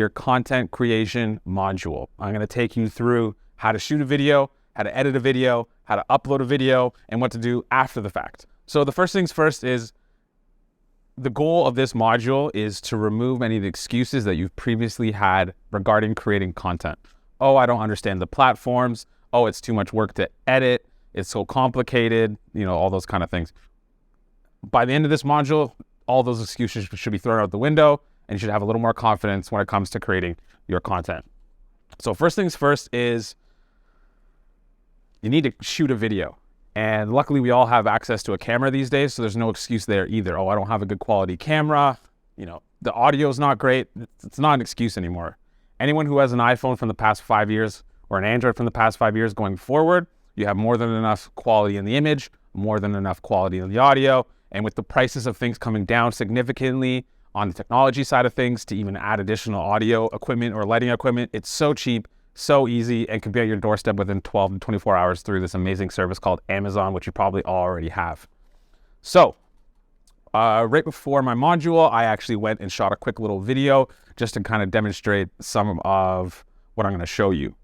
your content creation module. I'm going to take you through how to shoot a video, how to edit a video, how to upload a video, and what to do after the fact. So the first things first is the goal of this module is to remove any of the excuses that you've previously had regarding creating content. Oh, I don't understand the platforms. Oh, it's too much work to edit. It's so complicated, all those kind of things. By the end of this module, all those excuses should be thrown out the window, and you should have a little more confidence when it comes to creating your content. So first things first is you need to shoot a video. And luckily we all have access to a camera these days, so there's no excuse there either. Oh, I don't have a good quality camera. The audio is not great. It's not an excuse anymore. Anyone who has an iPhone from the past 5 years or an Android from the past 5 years going forward, you have more than enough quality in the image, more than enough quality in the audio. And with the prices of things coming down significantly on the technology side of things to even add additional audio equipment or lighting equipment, it's so cheap, so easy, and can be at your doorstep within 12 to 24 hours through this amazing service called Amazon, which you probably already have. So right before my module, I actually went and shot a quick little video just to kind of demonstrate some of what I'm going to show you.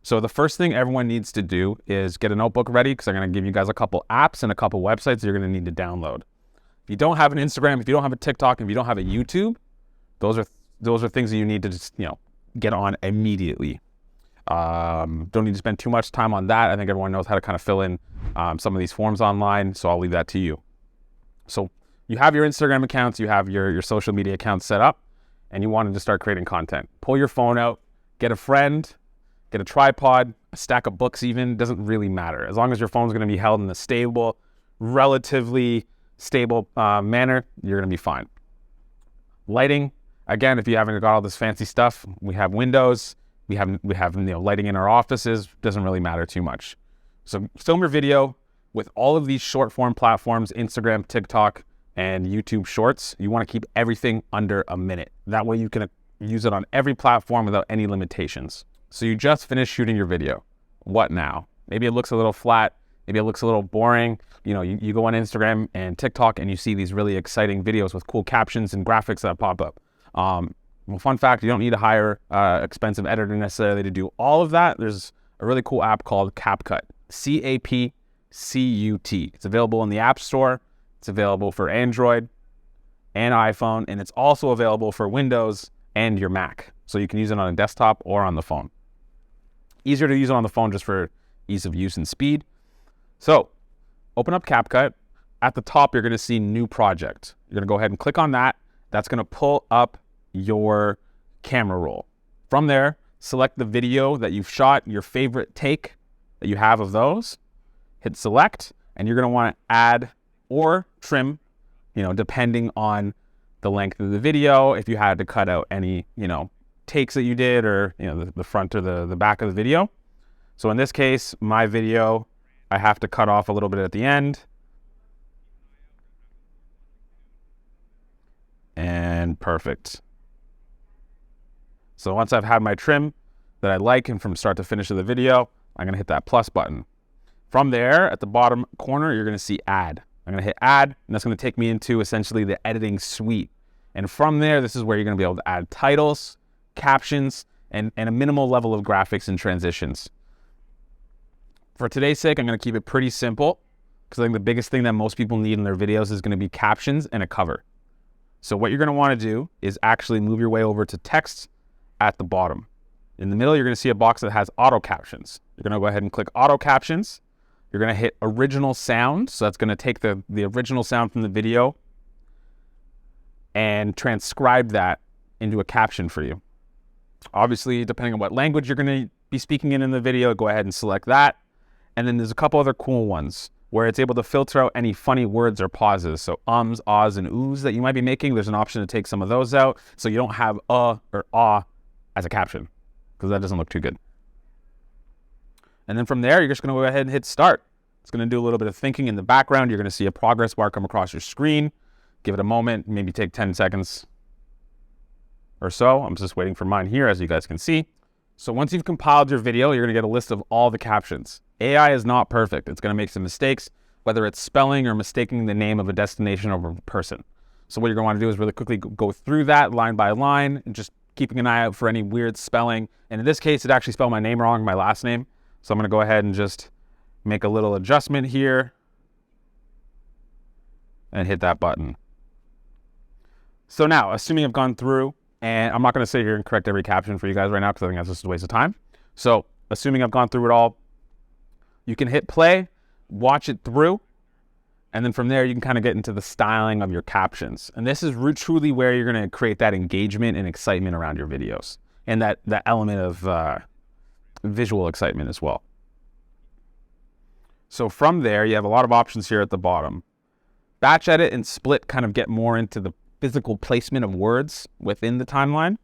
So the first thing everyone needs to do is get a notebook ready, because I'm going to give you guys a couple apps and a couple websites you're going to need to download. If you don't have an Instagram, if you don't have a TikTok, if you don't have a YouTube, those are things that you need to just get on immediately. Don't need to spend too much time on that. I think everyone knows how to kind of fill in some of these forms online, so I'll leave that to you. So you have your Instagram accounts, you have your social media accounts set up, and you wanted to start creating content. Pull your phone out, get a friend, get a tripod, a stack of books even, doesn't really matter. As long as your phone's going to be held in a stable, relatively stable manner, you're going to be fine. Lighting, again, if you haven't got all this fancy stuff, we have windows, we have lighting in our offices, doesn't really matter too much. So film your video with all of these short form platforms, Instagram, TikTok, and YouTube Shorts. You want to keep everything under a minute. That way you can use it on every platform without any limitations. So you just finished shooting your video. What now? Maybe it looks a little flat. Maybe it looks a little boring. You go on Instagram and TikTok and you see these really exciting videos with cool captions and graphics that pop up. Well, fun fact, you don't need to hire expensive editor necessarily to do all of that. There's a really cool app called CapCut, CapCut. It's available in the App Store. It's available for Android and iPhone, and it's also available for Windows and your Mac. So you can use it on a desktop or on the phone. Easier to use it on the phone just for ease of use and speed. So open up CapCut. At the top, you're going to see New Project. You're going to go ahead and click on that. That's going to pull up your camera roll. From there, select the video that you've shot, your favorite take that you have of those. Hit select, and you're going to want to add or trim, depending on the length of the video. If you had to cut out any, takes that you did, or the front or the back of the video. So in this case, my video, I have to cut off a little bit at the end. And perfect. So once I've had my trim that I like and from start to finish of the video, I'm going to hit that plus button. From there, at the bottom corner, you're going to see add. I'm going to hit add, and that's going to take me into essentially the editing suite. And from there, this is where you're going to be able to add titles, captions, and a minimal level of graphics and transitions. For today's sake, I'm going to keep it pretty simple, because I think the biggest thing that most people need in their videos is going to be captions and a cover. So what you're going to want to do is actually move your way over to text at the bottom. In the middle, you're going to see a box that has auto captions. You're going to go ahead and click auto captions. You're going to hit original sound. So that's going to take the original sound from the video and transcribe that into a caption for you. Obviously, depending on what language you're going to be speaking in the video, go ahead and select that. And then there's a couple other cool ones where it's able to filter out any funny words or pauses. So ums, ahs, and oohs that you might be making, there's an option to take some of those out so you don't have or ah as a caption, because that doesn't look too good. And then from there, you're just going to go ahead and hit start. It's going to do a little bit of thinking in the background. You're going to see a progress bar come across your screen. Give it a moment, maybe take 10 seconds or so. I'm just waiting for mine here, as you guys can see. So once you've compiled your video, you're going to get a list of all the captions. AI is not perfect. It's going to make some mistakes, whether it's spelling or mistaking the name of a destination over a person. So what you're going to want to do is really quickly go through that line by line and just keeping an eye out for any weird spelling. And in this case, it actually spelled my name wrong, my last name. So I'm going to go ahead and just make a little adjustment here and hit that button. So now, assuming I've gone through, and I'm not going to sit here and correct every caption for you guys right now because I think that's just a waste of time. So assuming I've gone through it all, you can hit play, watch it through, and then from there, you can kind of get into the styling of your captions. And this is truly where you're going to create that engagement and excitement around your videos, and that element of visual excitement as well. So from there, you have a lot of options here at the bottom. Batch edit and split kind of get more into the physical placement of words within the timeline.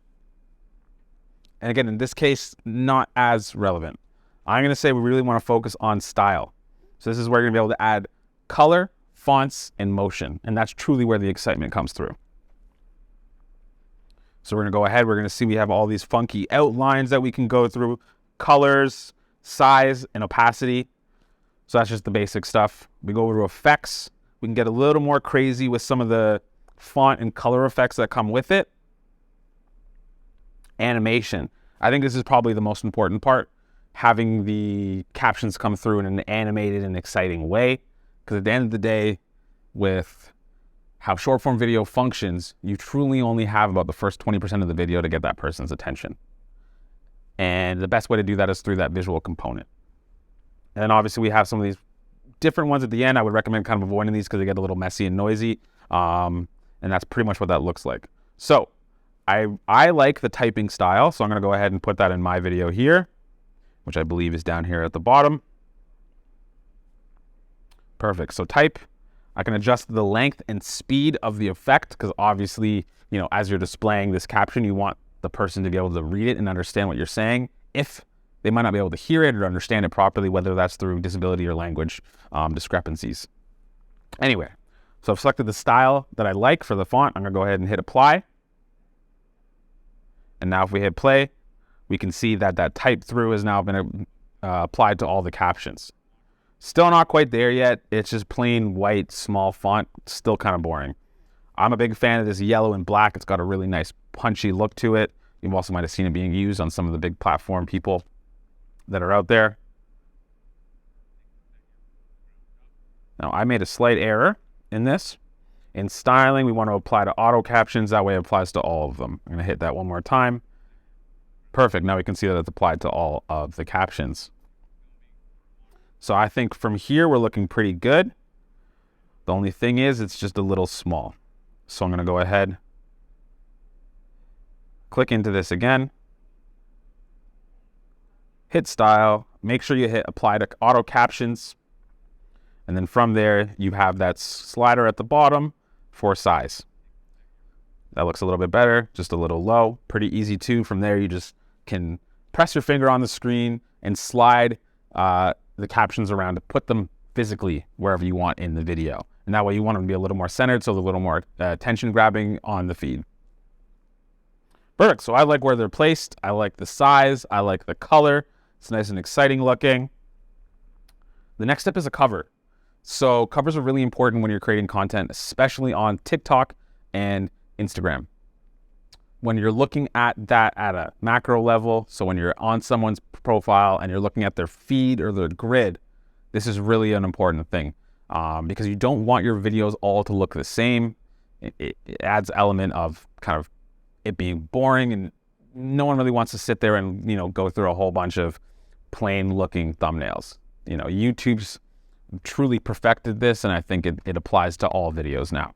And again, in this case, not as relevant. I'm going to say we really want to focus on style. So this is where you're going to be able to add color, fonts, and motion. And that's truly where the excitement comes through. So we're going to go ahead. We're going to see we have all these funky outlines that we can go through, colors, size, and opacity. So that's just the basic stuff. We go over to effects. We can get a little more crazy with some of the font and color effects that come with it. Animation. I think this is probably the most important part, having the captions come through in an animated and exciting way. Because at the end of the day, with how short form video functions, you truly only have about the first 20% of the video to get that person's attention. And the best way to do that is through that visual component. And then obviously we have some of these different ones at the end. I would recommend kind of avoiding these because they get a little messy and noisy. And that's pretty much what that looks like. So I like the typing style, so I'm going to go ahead and put that in my video here, which I believe is down here at the bottom. Perfect. So type. I can adjust the length and speed of the effect because obviously, as you're displaying this caption, you want the person to be able to read it and understand what you're saying. If they might not be able to hear it or understand it properly, whether that's through disability or language discrepancies. Anyway, so I've selected the style that I like for the font. I'm going to go ahead and hit apply. And now if we hit play, we can see that that type through has now been applied to all the captions. Still not quite there yet. It's just plain white, small font. Still kind of boring. I'm a big fan of this yellow and black. It's got a really nice punchy look to it. You also might have seen it being used on some of the big platform people that are out there. Now I made a slight error in this. In styling, we want to apply to auto captions. That way it applies to all of them. I'm going to hit that one more time. Perfect. Now we can see that it's applied to all of the captions. So I think from here, we're looking pretty good. The only thing is it's just a little small. So I'm going to go ahead, click into this again, hit style, make sure you hit apply to auto captions. And then from there, you have that slider at the bottom for size. That looks a little bit better, just a little low, pretty easy too. From there, you just can press your finger on the screen and slide the captions around to put them physically wherever you want in the video. And that way you want them to be a little more centered, so they're a little more attention grabbing on the feed. Perfect, so I like where they're placed. I like the size, I like the color. It's nice and exciting looking. The next step is a cover. So covers are really important when you're creating content, especially on TikTok and Instagram. When you're looking at that at a macro level, so when you're on someone's profile and you're looking at their feed or their grid, this is really an important thing because you don't want your videos all to look the same. It adds element of kind of it being boring, and no one really wants to sit there and go through a whole bunch of plain looking thumbnails. YouTube's truly perfected this, and I think it applies to all videos now.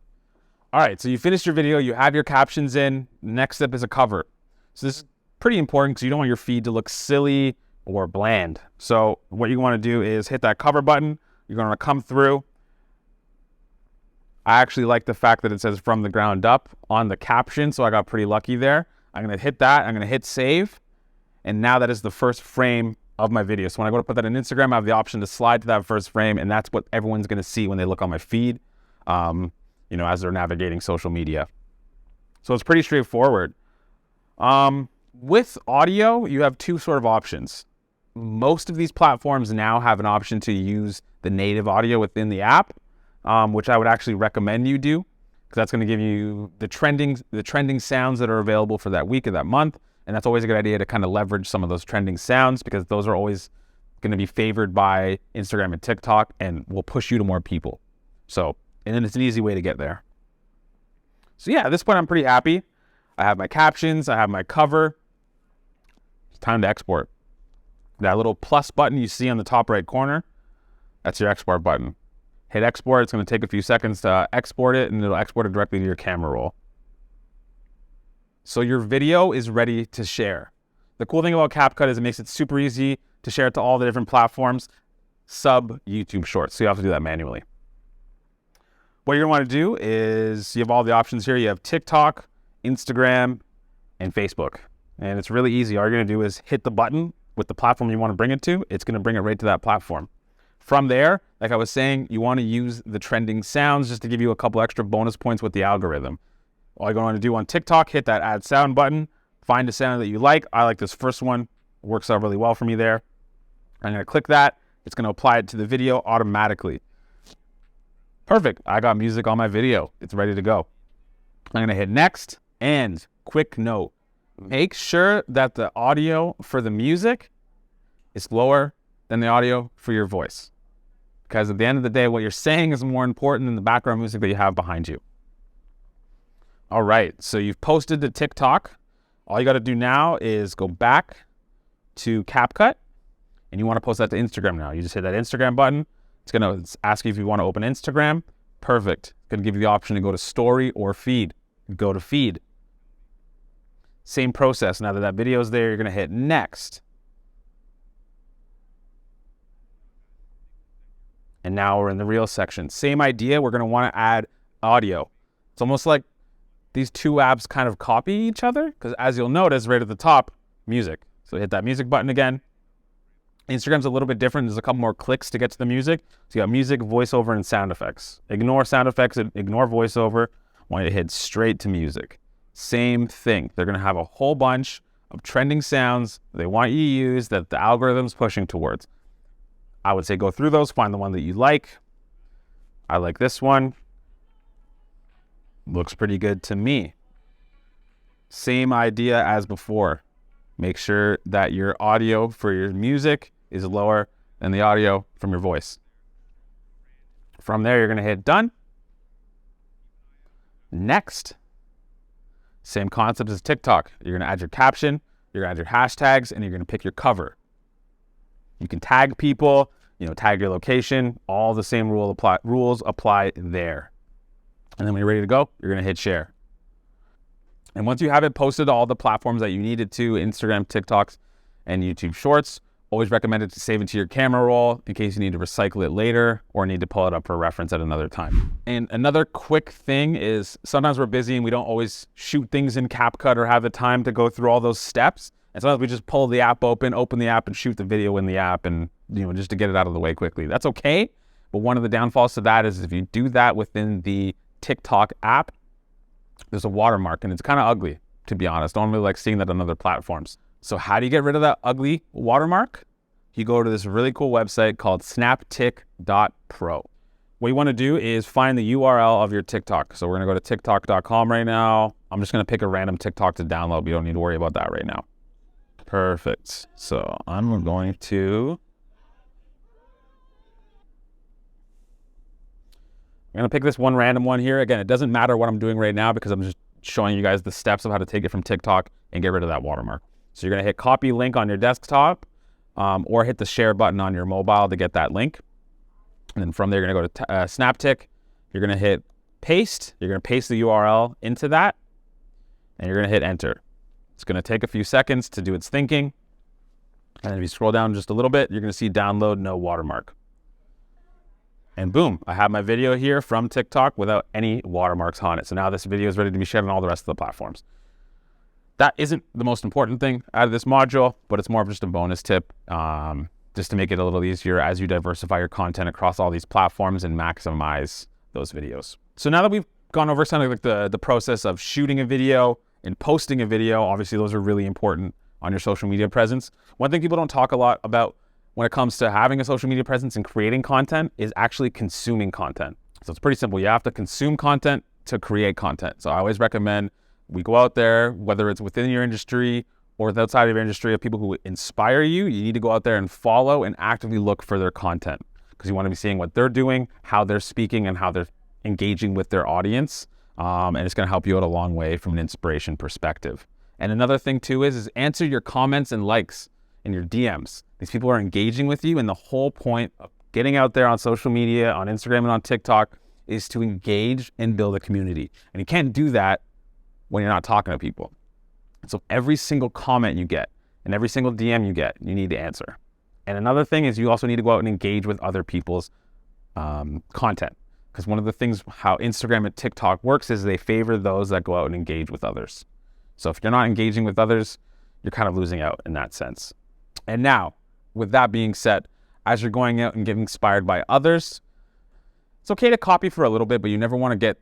All right, so you finished your video, you have your captions in. Next step is a cover. So this is pretty important because you don't want your feed to look silly or bland. So what you want to do is hit that cover button. You're going to come through. I actually like the fact that it says from the ground up on the caption, so I got pretty lucky there. I'm going to hit that. I'm going to hit save. And now that is the first frame of my video. So when I go to put that in Instagram, I have the option to slide to that first frame, and that's what everyone's going to see when they look on my feed, as they're navigating social media. So it's pretty straightforward. With audio, you have two sort of options. Most of these platforms now have an option to use the native audio within the app, which I would actually recommend you do, because that's going to give you the trending sounds that are available for that week or that month. And that's always a good idea to kind of leverage some of those trending sounds, because those are always going to be favored by Instagram and TikTok and will push you to more people. So, and then it's an easy way to get there. So yeah, at this point, I'm pretty happy. I have my captions, I have my cover. It's time to export. That little plus button you see on the top right corner, that's your export button. Hit export. It's going to take a few seconds to export it, and it'll export it directly to your camera roll. So your video is ready to share. The cool thing about CapCut is it makes it super easy to share it to all the different platforms, sub YouTube Shorts. So you have to do that manually. What you're going to want to do is you have all the options here. You have TikTok, Instagram, and Facebook. And it's really easy. All you're going to do is hit the button with the platform you want to bring it to. It's going to bring it right to that platform. From there, like I was saying, you want to use the trending sounds just to give you a couple extra bonus points with the algorithm. All you're going to do on TikTok, hit that add sound button, find a sound that you like. I like this first one. It works out really well for me there. I'm going to click that. It's going to apply it to the video automatically. Perfect. I got music on my video. It's ready to go. I'm going to hit next. And quick note, make sure that the audio for the music is lower than the audio for your voice. Because at the end of the day, what you're saying is more important than the background music that you have behind you. All right, so you've posted to TikTok. All you got to do now is go back to CapCut, and you want to post that to Instagram now. You just hit that Instagram button. It's going to ask you if you want to open Instagram. Perfect. It's going to give you the option to go to story or feed. Go to feed. Same process. Now that that video is there, you're going to hit next. And now we're in the Reels section. Same idea. We're going to want to add audio. It's almost like these two apps kind of copy each other, because as you'll notice right at the top, music. So hit that music button again. Instagram's a little bit different. There's a couple more clicks to get to the music. So you got music, voiceover, and sound effects. Ignore sound effects and ignore voiceover. I want you to hit straight to music. Same thing. They're going to have a whole bunch of trending sounds they want you to use that the algorithm's pushing towards. I would say go through those, find the one that you like. I like this one. Looks pretty good to me. Same idea as before. Make sure that your audio for your music is lower than the audio from your voice. From there, you're going to hit done. Next. Same concept as TikTok. You're going to add your caption, you're going to add your hashtags, and you're going to pick your cover. You can tag people, tag your location. All the same rules apply there. And then when you're ready to go, you're going to hit share. And once you have it posted to all the platforms that you need it to, Instagram, TikToks, and YouTube Shorts, always recommend it to save it to your camera roll in case you need to recycle it later or need to pull it up for reference at another time. And another quick thing is sometimes we're busy and we don't always shoot things in CapCut or have the time to go through all those steps. And sometimes we just pull the app open the app, and shoot the video in the app, and just to get it out of the way quickly. That's okay. But one of the downfalls to that is if you do that within the TikTok app, there's a watermark, and it's kind of ugly, to be honest. I don't really like seeing that on other platforms. So how do you get rid of that ugly watermark? You go to this really cool website called snaptic.pro. What you want to do is find the URL of your TikTok. So we're going to go to tiktok.com right now. I'm just going to pick a random TikTok to download. You don't need to worry about that right now. Perfect. So I'm going to pick this one random one here. Again, it doesn't matter what I'm doing right now because I'm just showing you guys the steps of how to take it from TikTok and get rid of that watermark. So you're going to hit copy link on your desktop or hit the share button on your mobile to get that link. And then from there, you're going to go to Snaptic. You're going to hit paste. You're going to paste the URL into that, and you're going to hit enter. It's going to take a few seconds to do its thinking. And then if you scroll down just a little bit, you're going to see download no watermark. And boom, I have my video here from TikTok without any watermarks on it. So now this video is ready to be shared on all the rest of the platforms. That isn't the most important thing out of this module, but it's more of just a bonus tip, just to make it a little easier as you diversify your content across all these platforms and maximize those videos. So now that we've gone over something like the process of shooting a video and posting a video, obviously those are really important on your social media presence. One thing people don't talk a lot about when it comes to having a social media presence and creating content is actually consuming content. So it's pretty simple. You have to consume content to create content. So I always recommend we go out there, whether it's within your industry or outside of your industry, of people who inspire you. You need to go out there and follow and actively look for their content, because you want to be seeing what they're doing, how they're speaking, and how they're engaging with their audience. And it's going to help you out a long way from an inspiration perspective. And another thing too is answer your comments and likes in your DMs. These people are engaging with you, and the whole point of getting out there on social media, on Instagram and on TikTok, is to engage and build a community. And you can't do that when you're not talking to people. So every single comment you get and every single DM you get, you need to answer. And another thing is you also need to go out and engage with other people's content. Because one of the things how Instagram and TikTok works is they favor those that go out and engage with others. So if you're not engaging with others, you're kind of losing out in that sense. And now, with that being said, as you're going out and getting inspired by others, it's okay to copy for a little bit, but you never want to get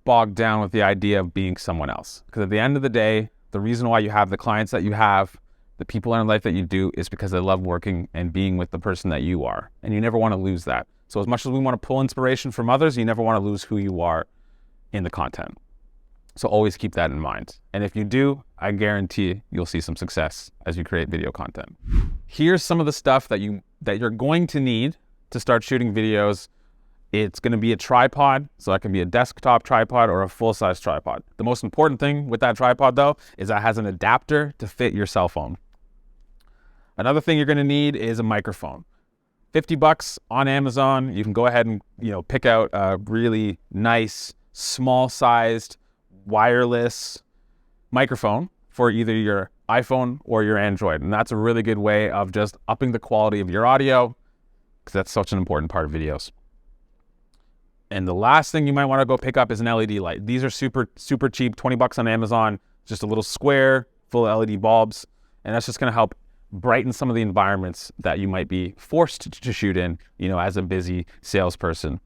bogged down with the idea of being someone else. Because at the end of the day, the reason why you have the clients that you have, the people in your life that you do, is because they love working and being with the person that you are. And you never want to lose that. So as much as we want to pull inspiration from others, you never want to lose who you are in the content. So always keep that in mind. And if you do, I guarantee you'll see some success as you create video content. Here's some of the stuff that you're going to need to start shooting videos. It's going to be a tripod, so that can be a desktop tripod or a full-size tripod. The most important thing with that tripod, though, is that it has an adapter to fit your cell phone. Another thing you're going to need is a microphone. $50 on Amazon. You can go ahead and pick out a really nice, small-sized, wireless microphone for either your iPhone or your Android, and that's a really good way of just upping the quality of your audio, because that's such an important part of videos. And the last thing you might want to go pick up is an LED light. These are super cheap, $20 on Amazon, just a little square full of LED bulbs. And that's just going to help brighten some of the environments that you might be forced to shoot in, as a busy salesperson.